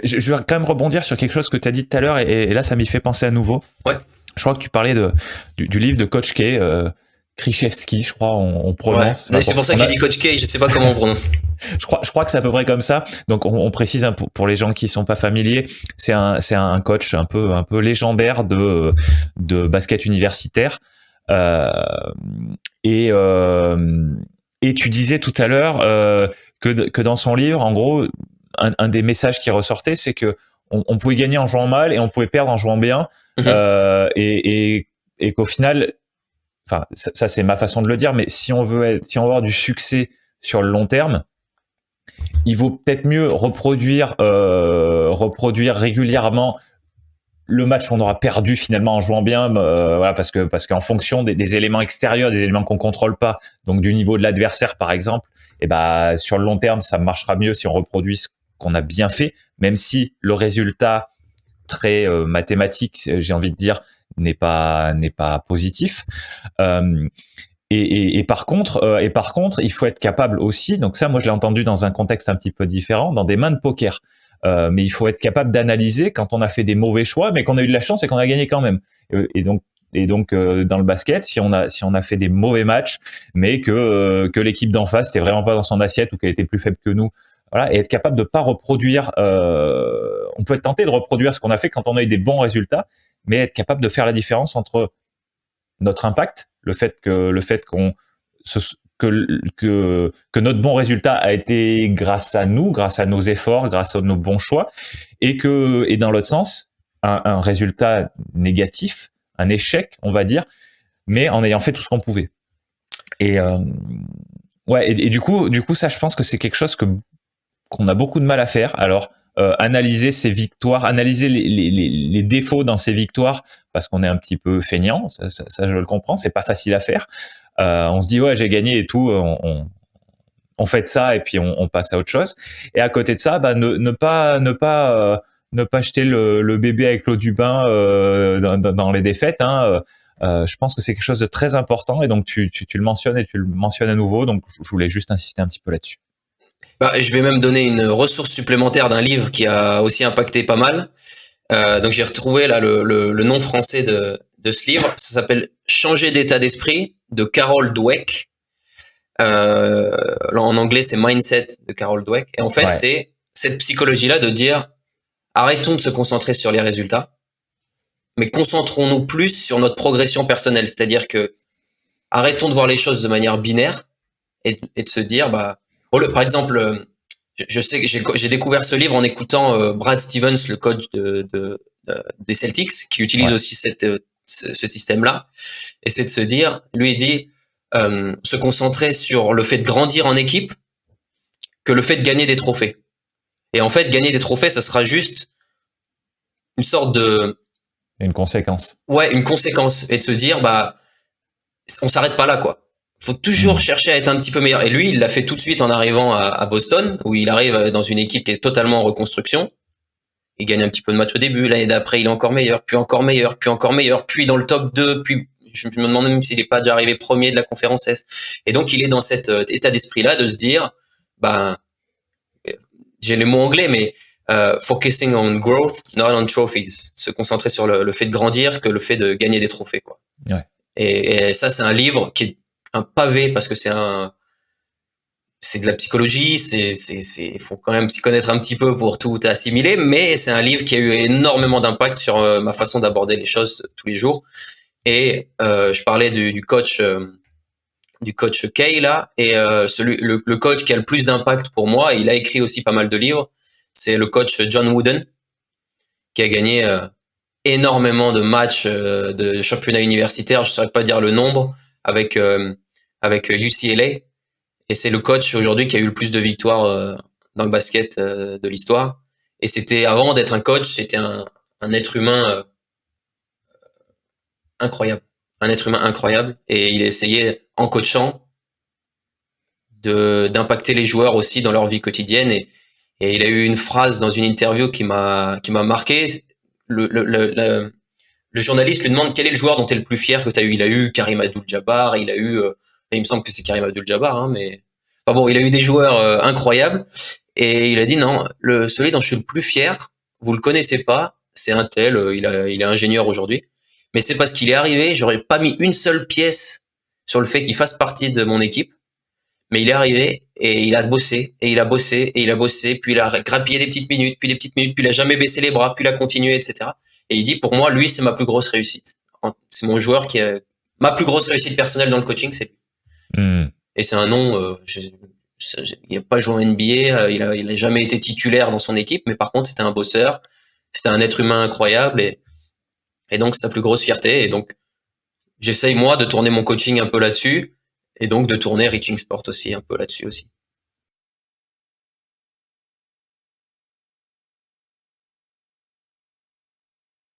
Je vais quand même rebondir sur quelque chose que tu as dit tout à l'heure, et là, ça m'y fait penser à nouveau. Ouais. Je crois que tu parlais du livre de Coach K, Krzyzewski, je crois, on prononce. Ouais. C'est pour ça que j'ai dit Coach K, je sais pas comment on prononce. Je crois que c'est à peu près comme ça. Donc, on précise pour les gens qui sont pas familiers, c'est un coach un peu légendaire de basket universitaire. Et tu disais tout à l'heure que dans son livre, en gros, un des messages qui ressortait, c'est que on pouvait gagner en jouant mal et on pouvait perdre en jouant bien. Et qu'au final, enfin, ça c'est ma façon de le dire, mais si on veut avoir du succès sur le long terme, il vaut peut-être mieux reproduire régulièrement le match qu'on aura perdu finalement en jouant bien, voilà, parce qu'en fonction des éléments extérieurs, des éléments qu'on contrôle pas, donc du niveau de l'adversaire par exemple, et ben sur le long terme ça marchera mieux si on reproduit ce qu'on a bien fait, même si le résultat très mathématique, j'ai envie de dire, n'est pas positif. Et par contre, il faut être capable aussi. Donc ça, moi, je l'ai entendu dans un contexte un petit peu différent, dans des mains de poker. Mais il faut être capable d'analyser quand on a fait des mauvais choix, mais qu'on a eu de la chance et qu'on a gagné quand même. Et donc dans le basket, si on a fait des mauvais matchs, mais que l'équipe d'en face était vraiment pas dans son assiette ou qu'elle était plus faible que nous, voilà, et être capable de pas reproduire. On peut être tenté de reproduire ce qu'on a fait quand on a eu des bons résultats, mais être capable de faire la différence entre notre impact, le fait que notre bon résultat a été grâce à nous, grâce à nos efforts, grâce à nos bons choix, et dans l'autre sens, un résultat négatif, un échec, on va dire, mais en ayant fait tout ce qu'on pouvait. Et ouais, et du coup, ça, je pense que c'est quelque chose qu'on a beaucoup de mal à faire. Alors, analyser ses victoires, analyser les défauts dans ses victoires, parce qu'on est un petit peu feignant, ça je le comprends, c'est pas facile à faire. On se dit ouais, j'ai gagné et tout, on fait de ça et puis on passe à autre chose. Et à côté de ça, bah, ne pas jeter le bébé avec l'eau du bain dans les défaites. Hein. Je pense que c'est quelque chose de très important, et donc tu le mentionnes et tu le mentionnes à nouveau. Donc je voulais juste insister un petit peu là-dessus. Bah, je vais même donner une ressource supplémentaire d'un livre qui a aussi impacté pas mal. Donc j'ai retrouvé là le nom français de ce livre. Ça s'appelle Changer d'état d'esprit de Carol Dweck. En anglais c'est Mindset de Carol Dweck. Et en fait c'est cette psychologie-là de dire arrêtons de se concentrer sur les résultats, mais concentrons-nous plus sur notre progression personnelle. C'est-à-dire que arrêtons de voir les choses de manière binaire et de se dire bah par exemple, je sais que j'ai découvert ce livre en écoutant Brad Stevens, le coach des Celtics, qui utilise aussi ce système-là. Et c'est de se dire, lui il dit, se concentrer sur le fait de grandir en équipe que le fait de gagner des trophées. Et en fait, gagner des trophées, ça sera juste une sorte une conséquence. Ouais, une conséquence. Et de se dire, bah, on s'arrête pas là, quoi. Faut toujours chercher à être un petit peu meilleur. Et lui, il l'a fait tout de suite en arrivant à Boston, où il arrive dans une équipe qui est totalement en reconstruction. Il gagne un petit peu de match au début. L'année d'après, il est encore meilleur, puis encore meilleur, puis encore meilleur, puis dans le top 2, puis je me demande même s'il n'est pas déjà arrivé premier de la conférence Est. Et donc, il est dans cet état d'esprit-là de se dire, ben, j'ai les mots anglais, mais focusing on growth, not on trophies. Se concentrer sur le fait de grandir que le fait de gagner des trophées, quoi. Ouais. Et ça, c'est un livre qui est un pavé parce que c'est de la psychologie, il faut quand même s'y connaître un petit peu pour tout assimiler, mais c'est un livre qui a eu énormément d'impact sur ma façon d'aborder les choses tous les jours. Et je parlais du coach Kay là, et le coach qui a le plus d'impact pour moi, et il a écrit aussi pas mal de livres, c'est le coach John Wooden, qui a gagné énormément de matchs de championnat universitaire, je ne saurais pas dire le nombre, avec UCLA. Et c'est le coach aujourd'hui qui a eu le plus de victoires dans le basket de l'histoire. Et c'était, avant d'être un coach, c'était un être humain incroyable. Un être humain incroyable. Et il a essayé, en coachant, d'impacter les joueurs aussi dans leur vie quotidienne. Et il a eu une phrase dans une interview qui m'a marqué. Le journaliste lui demande quel est le joueur dont tu es le plus fier que tu as eu. Il a eu Karim Abdul-Jabbar, il a eu... il me semble que c'est Karim Abdul-Jabbar, hein, mais... Enfin bon, il a eu des joueurs incroyables. Et il a dit non, celui dont je suis le plus fier, vous le connaissez pas, c'est un tel, il est ingénieur aujourd'hui. Mais c'est parce qu'il est arrivé, j'aurais pas mis une seule pièce sur le fait qu'il fasse partie de mon équipe. Mais il est arrivé et il a bossé, et il a bossé, et il a bossé, puis il a grappillé des petites minutes, puis il a jamais baissé les bras, puis il a continué, etc. Et il dit, pour moi, lui, c'est ma plus grosse réussite. C'est mon joueur qui a, ma plus grosse réussite personnelle dans le coaching, c'est lui. Et c'est un nom, il n'a pas joué en NBA, il a jamais été titulaire dans son équipe, mais par contre, c'était un bosseur, c'était un être humain incroyable, et donc, c'est sa plus grosse fierté. Et donc, j'essaye, moi, de tourner mon coaching un peu là-dessus, et donc de tourner Reaching Sport aussi un peu là-dessus aussi.